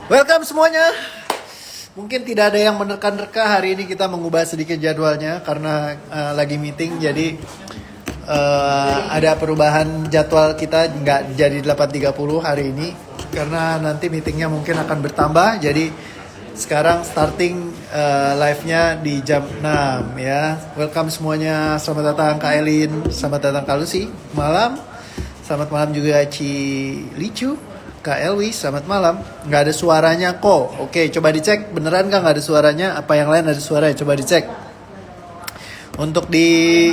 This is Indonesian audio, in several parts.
Welcome semuanya. Mungkin tidak ada yang menerka-nerka, hari ini kita mengubah sedikit jadwalnya karena lagi meeting, jadi ada perubahan jadwal kita, nggak jadi 8.30 hari ini karena nanti meetingnya mungkin akan bertambah. Jadi sekarang starting live-nya di jam 6 ya. Welcome semuanya, selamat datang Kak Elin, selamat datang Kak Lucy, malam. Selamat malam juga Ci Licu, Kak Elwi, selamat malam. Nggak ada suaranya kok. Oke, coba dicek. Beneran nggak ada suaranya? Apa yang lain ada suaranya? Coba dicek. Untuk di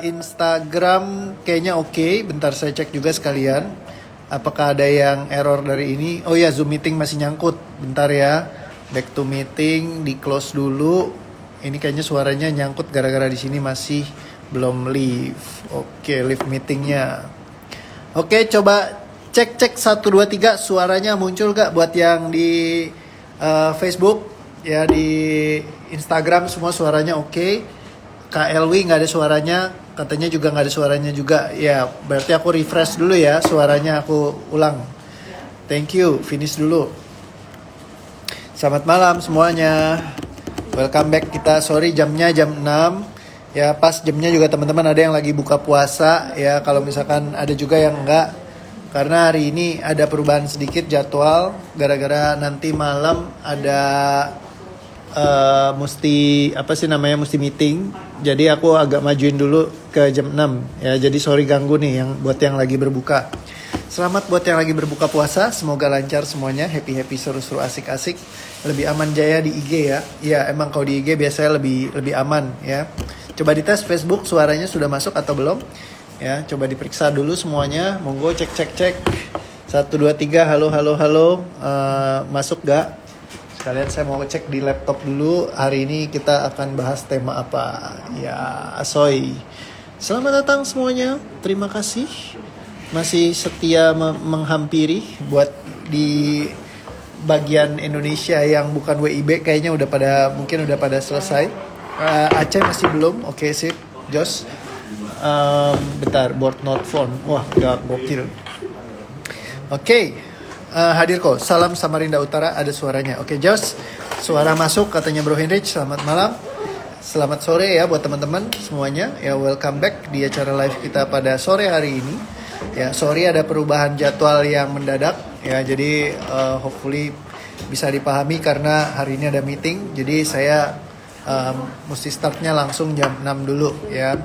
Instagram kayaknya oke. Bentar saya cek juga sekalian. Apakah ada yang error dari ini? Oh ya, Zoom meeting masih nyangkut. Bentar ya. Back to meeting, di close dulu. Ini kayaknya suaranya nyangkut gara-gara di sini masih belum leave. Oke, leave meetingnya. Oke, coba cek 1 2 3 suaranya muncul gak buat yang di Facebook ya, di Instagram semua suaranya oke. Kak Elwi nggak ada suaranya, katanya juga nggak ada suaranya juga ya, berarti aku refresh dulu ya suaranya, aku ulang. Thank you, finish dulu. Selamat malam semuanya, welcome back. Kita sorry jamnya jam 6 ya, pas jamnya juga teman-teman ada yang lagi buka puasa ya, kalau misalkan ada juga yang enggak. Karena hari ini ada perubahan sedikit jadwal, gara-gara nanti malam ada mesti meeting. Jadi aku agak majuin dulu ke jam 6 ya. Jadi sorry ganggu nih yang buat yang lagi berbuka. Selamat buat yang lagi berbuka puasa, semoga lancar semuanya, happy seru-seru, asik-asik. Lebih aman jaya di IG ya. Ya emang kalau di IG biasanya lebih aman ya. Coba dites Facebook suaranya sudah masuk atau belum? Ya, coba diperiksa dulu semuanya. Monggo cek. 1 2 3 halo. Masuk gak? Sekalian saya mau cek di laptop dulu. Hari ini kita akan bahas tema apa? Ya, asoy. Selamat datang semuanya. Terima kasih masih setia menghampiri. Buat di bagian Indonesia yang bukan WIB kayaknya mungkin udah pada selesai. Aceh masih belum. Oke, sip. Jos. Bentar, board not phone. Wah, gak gokil. Oke, hadir kok. Salam Samarinda Utara, ada suaranya. Oke, Jos, suara masuk katanya Bro Henrich. Selamat malam, selamat sore ya buat teman-teman semuanya. Ya, welcome back di acara live kita pada sore hari ini. Ya, sorry ada perubahan jadwal yang mendadak. Ya, jadi hopefully bisa dipahami karena hari ini ada meeting. Jadi saya mesti startnya langsung jam 6 dulu ya.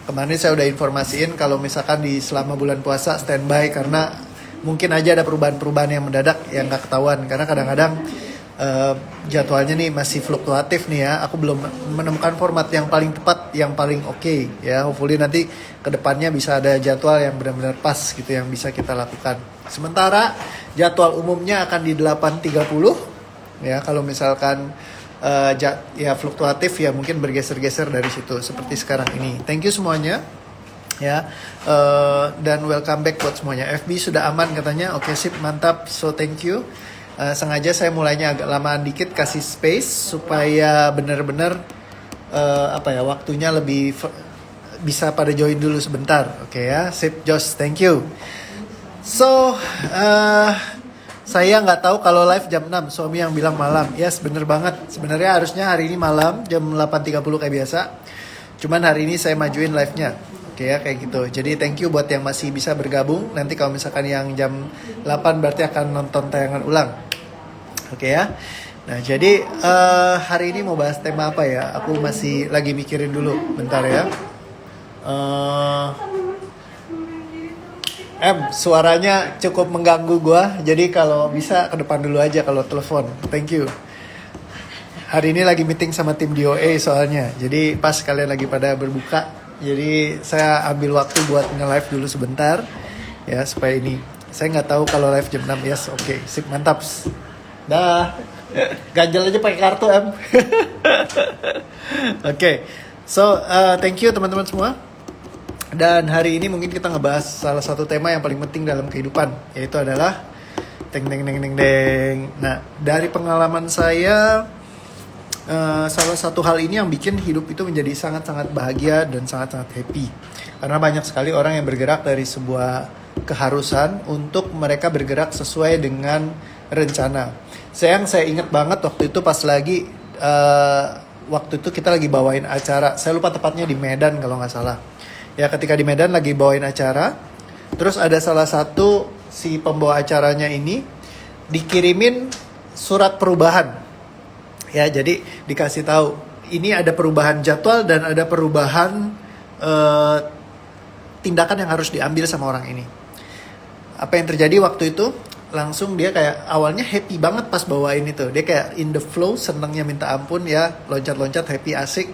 Kemarin saya udah informasiin kalau misalkan di selama bulan puasa standby karena mungkin aja ada perubahan-perubahan yang mendadak yang gak ketahuan. Karena kadang-kadang jadwalnya nih masih fluktuatif nih ya. Aku belum menemukan format yang paling tepat, yang paling oke ya. Hopefully nanti kedepannya bisa ada jadwal yang benar-benar pas gitu yang bisa kita lakukan. Sementara jadwal umumnya akan di 8.30 ya. Kalau misalkan ya fluktuatif ya mungkin bergeser-geser dari situ seperti sekarang ini. Thank you semuanya ya, dan welcome back buat semuanya. FB sudah aman katanya. Oke, sip, mantap, so thank you. Sengaja saya mulainya agak lamaan dikit, kasih space supaya benar-benar waktunya lebih bisa pada join dulu sebentar. Oke ya, sip, Josh, thank you. So saya nggak tahu kalau live jam 6, suami yang bilang malam. Yes, bener banget. Sebenarnya harusnya hari ini malam jam 8.30 kayak biasa. Cuman hari ini saya majuin live-nya. Oke ya, kayak gitu. Jadi thank you buat yang masih bisa bergabung. Nanti kalau misalkan yang jam 8 berarti akan nonton tayangan ulang. Oke ya. Nah, jadi hari ini mau bahas tema apa ya? Aku masih lagi mikirin dulu. Bentar ya. Suaranya cukup mengganggu gua. Jadi kalau bisa ke depan dulu aja kalau telepon. Thank you. Hari ini lagi meeting sama tim DOA soalnya. Jadi pas kalian lagi pada berbuka. Jadi saya ambil waktu buat nge-live dulu sebentar. Ya, supaya ini. Saya nggak tahu kalau live jam 6. Yes, oke. Sip, mantap. Dah. Ganjel aja pakai kartu, Oke. So, thank you teman-teman semua. Dan hari ini mungkin kita ngebahas salah satu tema yang paling penting dalam kehidupan, yaitu adalah deng. Nah, dari pengalaman saya, salah satu hal ini yang bikin hidup itu menjadi sangat-sangat bahagia dan sangat-sangat happy. Karena banyak sekali orang yang bergerak dari sebuah keharusan untuk mereka bergerak sesuai dengan rencana. Saya ingat banget waktu itu pas lagi waktu itu kita lagi bawain acara. Saya lupa tepatnya di Medan kalau nggak salah. Ya ketika di Medan lagi bawain acara, terus ada salah satu si pembawa acaranya ini dikirimin surat perubahan. Ya jadi dikasih tahu ini ada perubahan jadwal dan ada perubahan tindakan yang harus diambil sama orang ini. Apa yang terjadi waktu itu? Langsung dia kayak awalnya happy banget pas bawain itu. Dia kayak in the flow, senengnya minta ampun ya, loncat-loncat, happy, asik.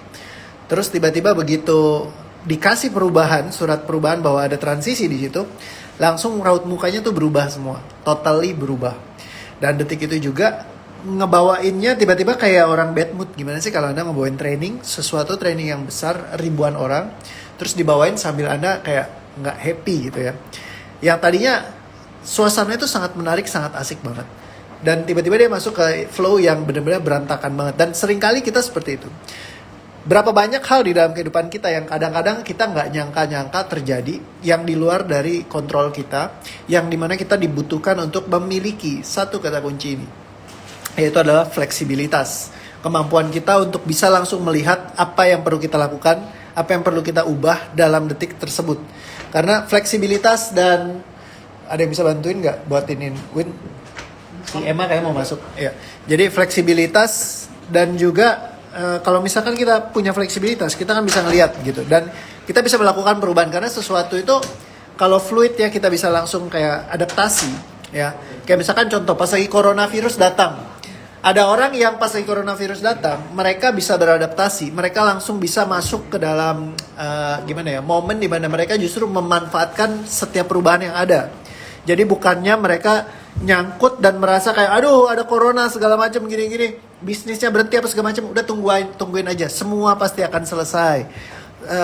Terus tiba-tiba begitu dikasih perubahan, surat perubahan bahwa ada transisi di situ, langsung raut mukanya tuh berubah semua, totally berubah. Dan detik itu juga ngebawainnya tiba-tiba kayak orang bad mood. Gimana sih kalau Anda ngebawain training, sesuatu training yang besar, ribuan orang, terus dibawain sambil Anda kayak nggak happy gitu ya. Yang tadinya suasananya itu sangat menarik, sangat asik banget. Dan tiba-tiba dia masuk ke flow yang benar-benar berantakan banget. Dan seringkali kita seperti itu. Berapa banyak hal di dalam kehidupan kita yang kadang-kadang kita nggak nyangka-nyangka terjadi, yang di luar dari kontrol kita, yang dimana kita dibutuhkan untuk memiliki satu kata kunci ini, yaitu adalah fleksibilitas. Kemampuan kita untuk bisa langsung melihat apa yang perlu kita lakukan, apa yang perlu kita ubah dalam detik tersebut. Karena fleksibilitas dan ada yang bisa bantuin nggak buatin Win? Si Emma kayak mau masuk. Ya. Jadi fleksibilitas dan juga kalau misalkan kita punya fleksibilitas, kita kan bisa ngelihat gitu. Dan kita bisa melakukan perubahan karena sesuatu itu kalau fluid ya kita bisa langsung kayak adaptasi ya. Kayak misalkan contoh pas lagi coronavirus datang. Ada orang yang pas lagi coronavirus datang, mereka bisa beradaptasi, mereka langsung bisa masuk ke dalam momen di mana mereka justru memanfaatkan setiap perubahan yang ada. Jadi bukannya mereka nyangkut dan merasa kayak aduh ada corona segala macam gini-gini, bisnisnya berhenti apa segala macam, udah tungguin aja, semua pasti akan selesai.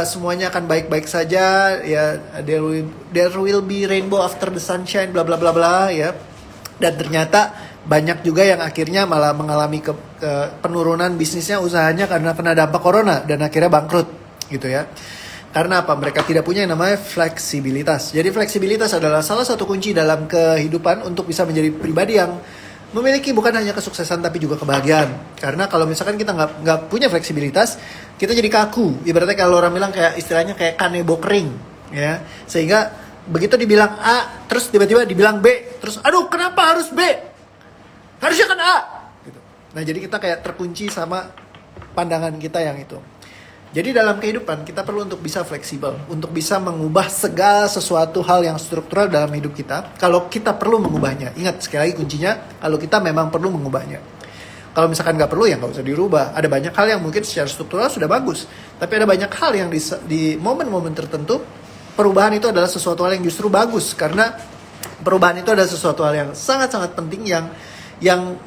Semuanya akan baik-baik saja ya, there will be rainbow after the sunshine bla bla bla bla ya. Dan ternyata banyak juga yang akhirnya malah mengalami penurunan bisnisnya, usahanya karena kena dampak corona dan akhirnya bangkrut gitu ya. Karena apa? Mereka tidak punya yang namanya fleksibilitas. Jadi fleksibilitas adalah salah satu kunci dalam kehidupan untuk bisa menjadi pribadi yang memiliki bukan hanya kesuksesan tapi juga kebahagiaan. Karena kalau misalkan kita nggak punya fleksibilitas, kita jadi kaku. Ibaratnya kalau orang bilang kayak istilahnya kayak kanebo kering, ya. Sehingga begitu dibilang A, terus tiba-tiba dibilang B, terus aduh kenapa harus B? Harusnya kan A. Gitu. Nah jadi kita kayak terkunci sama pandangan kita yang itu. Jadi dalam kehidupan kita perlu untuk bisa fleksibel, untuk bisa mengubah segala sesuatu hal yang struktural dalam hidup kita. Kalau kita perlu mengubahnya, ingat sekali lagi kuncinya, kalau kita memang perlu mengubahnya. Kalau misalkan nggak perlu ya nggak usah dirubah. Ada banyak hal yang mungkin secara struktural sudah bagus, tapi ada banyak hal yang di momen-momen tertentu perubahan itu adalah sesuatu hal yang justru bagus, karena perubahan itu adalah sesuatu hal yang sangat-sangat penting yang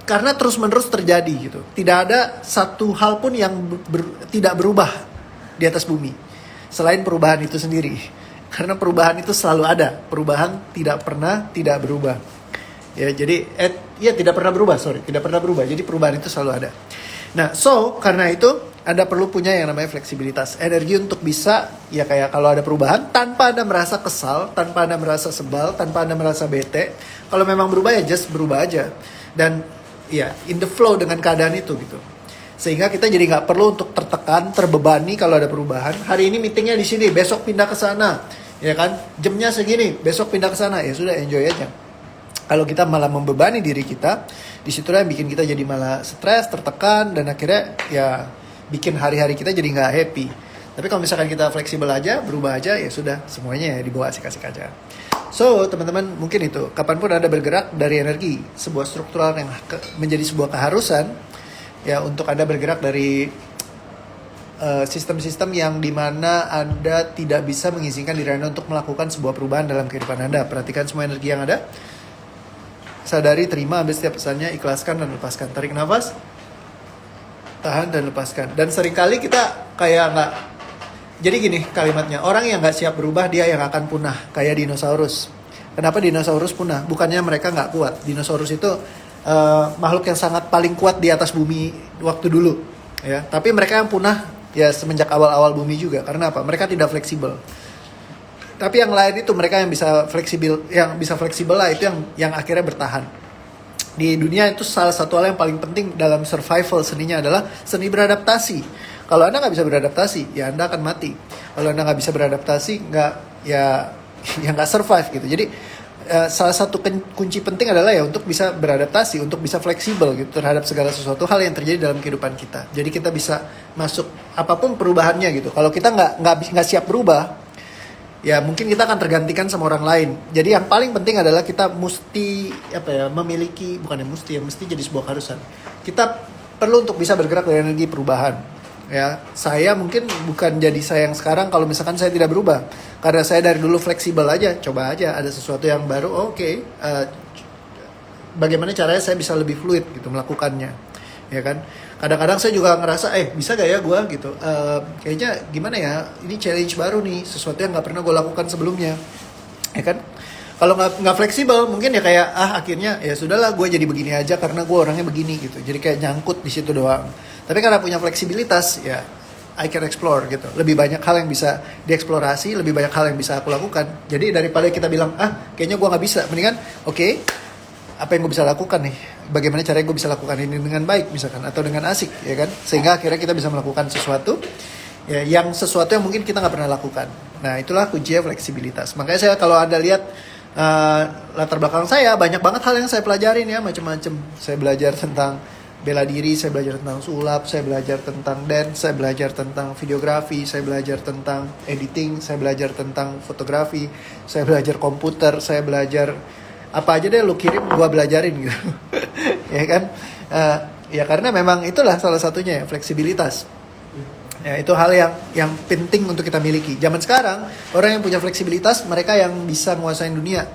karena terus-menerus terjadi gitu. Tidak ada satu hal pun yang tidak berubah di atas bumi selain perubahan itu sendiri. Karena perubahan itu selalu ada. Perubahan tidak pernah tidak berubah. Ya, jadi tidak pernah berubah, tidak pernah berubah. Jadi perubahan itu selalu ada. Nah, karena itu Anda perlu punya yang namanya fleksibilitas, energi untuk bisa ya kayak kalau ada perubahan tanpa Anda merasa kesal, tanpa Anda merasa sebal, tanpa Anda merasa bete. Kalau memang berubah ya just berubah aja. Dan ya, in the flow dengan keadaan itu gitu. Sehingga kita jadi nggak perlu untuk tertekan, terbebani kalau ada perubahan. Hari ini meetingnya di sini, besok pindah ke sana, ya kan? Jamnya segini, besok pindah ke sana, ya sudah enjoy aja. Kalau kita malah membebani diri kita, disitulah yang bikin kita jadi malah stres, tertekan, dan akhirnya ya bikin hari-hari kita jadi nggak happy. Tapi kalau misalkan kita fleksibel aja, berubah aja, ya sudah semuanya ya dibawa asik-asik aja. So, teman-teman, mungkin itu. Kapanpun Anda bergerak dari energi, sebuah struktural yang menjadi sebuah keharusan, ya untuk Anda bergerak dari sistem-sistem yang dimana Anda tidak bisa mengizinkan diri Anda untuk melakukan sebuah perubahan dalam kehidupan Anda. Perhatikan semua energi yang ada. Sadari, terima, ambil setiap pesannya, ikhlaskan dan lepaskan. Tarik nafas, tahan dan lepaskan. Dan seringkali kita kayak nggak. Jadi gini kalimatnya, orang yang gak siap berubah dia yang akan punah, kayak dinosaurus. Kenapa dinosaurus punah? Bukannya mereka gak kuat. Dinosaurus itu makhluk yang sangat paling kuat di atas bumi waktu dulu. Ya. Tapi mereka yang punah ya semenjak awal-awal bumi juga. Karena apa? Mereka tidak fleksibel. Tapi yang lain itu mereka yang bisa fleksibel lah, itu yang akhirnya bertahan. Di dunia itu salah satu hal yang paling penting dalam survival seninya adalah seni beradaptasi. Kalau Anda nggak bisa beradaptasi, ya Anda akan mati. Kalau Anda nggak bisa beradaptasi, ya nggak survive gitu. Jadi salah satu kunci penting adalah ya untuk bisa beradaptasi, untuk bisa fleksibel gitu terhadap segala sesuatu hal yang terjadi dalam kehidupan kita. Jadi kita bisa masuk apapun perubahannya gitu. Kalau kita nggak siap berubah, ya mungkin kita akan tergantikan sama orang lain. Jadi yang paling penting adalah kita mesti memiliki, bukan yang mesti jadi sebuah keharusan. Kita perlu untuk bisa bergerak dari energi perubahan. Ya, saya mungkin bukan jadi saya yang sekarang kalau misalkan saya tidak berubah. Karena saya dari dulu fleksibel aja, coba aja ada sesuatu yang baru, bagaimana caranya saya bisa lebih fluid gitu melakukannya. Ya kan? Kadang-kadang saya juga ngerasa, bisa gak ya gue gitu. Kayaknya gimana ya, ini challenge baru nih, sesuatu yang gak pernah gue lakukan sebelumnya. Ya kan? Kalau nggak fleksibel, mungkin ya kayak akhirnya ya sudahlah gue jadi begini aja karena gue orangnya begini gitu. Jadi kayak nyangkut di situ doang. Tapi karena punya fleksibilitas, ya I can explore gitu. Lebih banyak hal yang bisa dieksplorasi, lebih banyak hal yang bisa aku lakukan. Jadi daripada kita bilang, kayaknya gue nggak bisa, mendingan apa yang gue bisa lakukan nih? Bagaimana caranya gue bisa lakukan ini dengan baik misalkan, atau dengan asik, ya kan? Sehingga akhirnya kita bisa melakukan sesuatu ya, yang mungkin kita nggak pernah lakukan. Nah, itulah kuncinya fleksibilitas. Makanya saya kalau Anda lihat latar belakang saya, banyak banget hal yang saya pelajarin ya, macam-macam. Saya belajar tentang bela diri, saya belajar tentang sulap, saya belajar tentang dance, saya belajar tentang videografi, saya belajar tentang editing, saya belajar tentang fotografi, saya belajar komputer, saya belajar apa aja deh lu kirim gua belajarin gitu. Ya kan? Ya karena memang itulah salah satunya ya, fleksibilitas. Ya, itu hal yang penting untuk kita miliki. Zaman sekarang, orang yang punya fleksibilitas, mereka yang bisa menguasai dunia.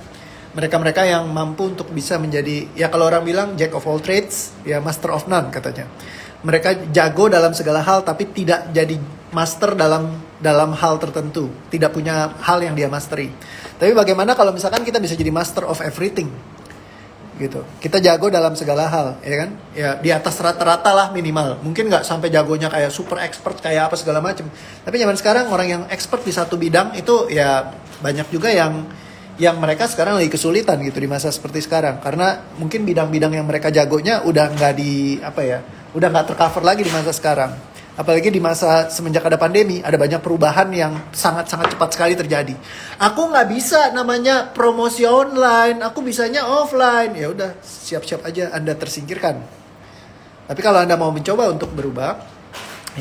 Mereka-mereka yang mampu untuk bisa menjadi, ya kalau orang bilang jack of all trades, ya master of none katanya. Mereka jago dalam segala hal, tapi tidak jadi master dalam hal tertentu. Tidak punya hal yang dia mastery. Tapi bagaimana kalau misalkan kita bisa jadi master of everything? Gitu. Kita jago dalam segala hal, ya kan? Ya di atas rata-rata lah minimal. Mungkin nggak sampai jagonya kayak super expert kayak apa segala macam. Tapi zaman sekarang orang yang expert di satu bidang itu ya banyak juga yang mereka sekarang lagi kesulitan gitu di masa seperti sekarang. Karena mungkin bidang-bidang yang mereka jagonya udah udah nggak tercover lagi di masa sekarang. Apalagi di masa semenjak ada pandemi, ada banyak perubahan yang sangat-sangat cepat sekali terjadi. Aku nggak bisa namanya promosi online, aku bisanya offline. Ya udah, siap-siap aja Anda tersingkirkan. Tapi kalau Anda mau mencoba untuk berubah,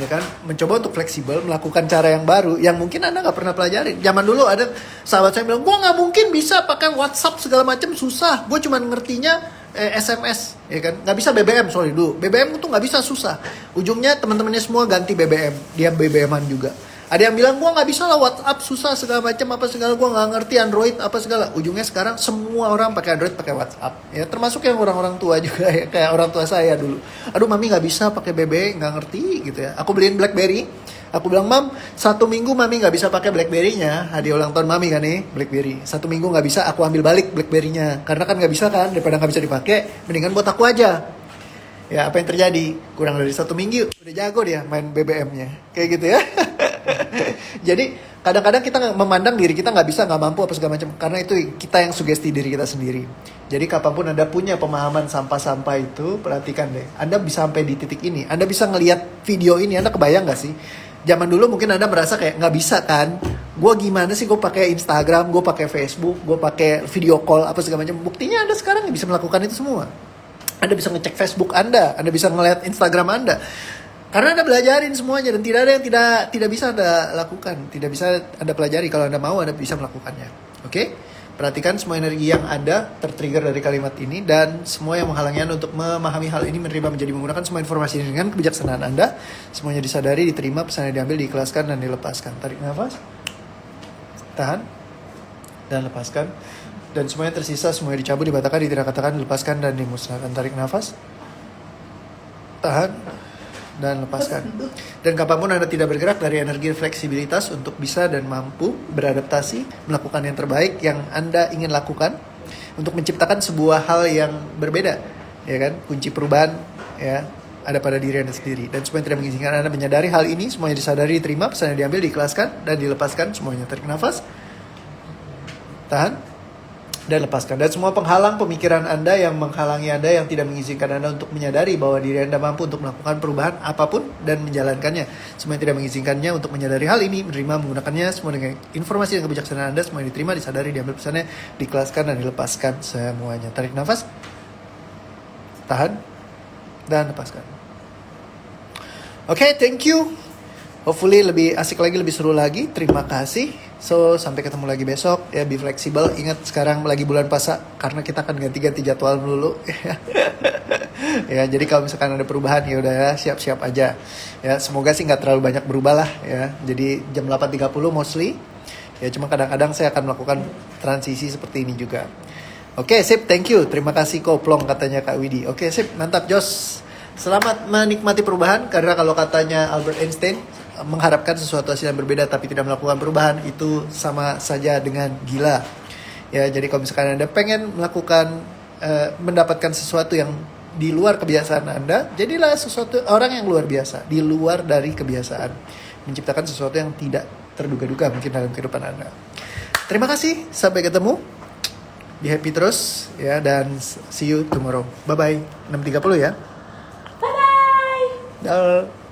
ya kan, mencoba untuk fleksibel, melakukan cara yang baru, yang mungkin Anda nggak pernah pelajari. Zaman dulu ada sahabat saya bilang, gue nggak mungkin bisa pakai WhatsApp segala macam, susah. Gue cuma ngertinya SMS, ya kan, nggak bisa BBM soalnya dulu. BBM itu nggak bisa, susah. Ujungnya teman-temannya semua ganti BBM, dia BBM-an juga. Ada yang bilang gue nggak bisa lah WhatsApp, susah segala macam apa segala, gue nggak ngerti Android apa segala. Ujungnya sekarang semua orang pakai Android, pakai WhatsApp, ya termasuk yang orang-orang tua juga ya, kayak orang tua saya dulu. Aduh mami nggak bisa pakai BB, nggak ngerti gitu ya. Aku beliin BlackBerry, aku bilang mam 1 minggu mami nggak bisa pakai BlackBerry-nya, hadiah ulang tahun mami kan nih BlackBerry. 1 minggu nggak bisa, aku ambil balik BlackBerry-nya karena kan nggak bisa kan, daripada nggak bisa dipakai, mendingan buat aku aja. Ya apa yang terjadi? Kurang dari 1 minggu udah jago dia main BBM-nya, kayak gitu ya. Jadi kadang-kadang kita memandang diri kita nggak bisa, nggak mampu apa segala macam, karena itu kita yang sugesti diri kita sendiri. Jadi kapanpun Anda punya pemahaman sampah-sampah itu, perhatikan deh. Anda bisa sampai di titik ini, Anda bisa ngelihat video ini, Anda kebayang nggak sih? Zaman dulu mungkin Anda merasa kayak nggak bisa kan? Gue gimana sih? Gue pakai Instagram, gue pakai Facebook, gue pakai video call apa segala macam. Buktinya Anda sekarang bisa melakukan itu semua. Anda bisa ngecek Facebook Anda bisa ngeliat Instagram Anda. Karena Anda belajarin semuanya dan tidak ada yang tidak bisa Anda lakukan, tidak bisa Anda pelajari. Kalau Anda mau, Anda bisa melakukannya. Oke? Perhatikan semua energi yang ada tertrigger dari kalimat ini, dan semua yang menghalangi Anda untuk memahami hal ini, menerima, menjadi, menggunakan semua informasi ini dengan kebijaksanaan Anda. Semuanya disadari, diterima, pesannya diambil, diikhlaskan, dan dilepaskan. Tarik nafas. Tahan. Dan lepaskan. Dan semuanya tersisa, semuanya dicabut, dibatalkan, ditidak-katakan, dilepaskan, dan dimusnahkan. Tarik nafas. Tahan. Dan lepaskan. Dan kapanpun Anda tidak bergerak dari energi fleksibilitas untuk bisa dan mampu beradaptasi, melakukan yang terbaik yang Anda ingin lakukan untuk menciptakan sebuah hal yang berbeda, ya kan? Kunci perubahan ya ada pada diri Anda sendiri, dan semua yang tidak mengizinkan Anda menyadari hal ini, semuanya disadari, diterima, pesannya diambil, diikhlaskan, dan dilepaskan. Semuanya tarik nafas. Tahan. dan lepaskan. Dan semua penghalang pemikiran Anda yang menghalangi Anda, yang tidak mengizinkan Anda untuk menyadari bahwa diri Anda mampu untuk melakukan perubahan apapun dan menjalankannya. Semua yang tidak mengizinkannya untuk menyadari hal ini, menerima, menggunakannya, semua dengan informasi dan kebijaksanaan Anda, semua yang diterima, disadari, diambil pesannya, diikhlaskan dan dilepaskan semuanya. Tarik nafas, tahan, dan lepaskan. Oke, thank you. Hopefully lebih asik lagi, lebih seru lagi. Terima kasih. So, sampai ketemu lagi besok. Ya, be fleksibel. Ingat sekarang lagi bulan puasa karena kita akan ganti-ganti jadwal dulu. Ya, jadi kalau misalkan ada perubahan ya udah ya, siap-siap aja. Ya, semoga sih nggak terlalu banyak berubah lah ya. Jadi jam 8.30 mostly. Ya, cuma kadang-kadang saya akan melakukan transisi seperti ini juga. Oke, sip. Thank you. Terima kasih Koplong katanya Kak Widi. Oke, sip. Mantap, Jos. Selamat menikmati perubahan karena kalau katanya Albert Einstein, mengharapkan sesuatu hasil yang berbeda tapi tidak melakukan perubahan itu sama saja dengan gila. Ya, jadi kalau misalkan Anda pengen melakukan mendapatkan sesuatu yang di luar kebiasaan Anda, jadilah sesuatu orang yang luar biasa, di luar dari kebiasaan. Menciptakan sesuatu yang tidak terduga-duga mungkin dalam kehidupan Anda. Terima kasih, sampai ketemu. Be happy terus ya, dan see you tomorrow. Bye bye. 6.30 ya. Bye bye. Dah.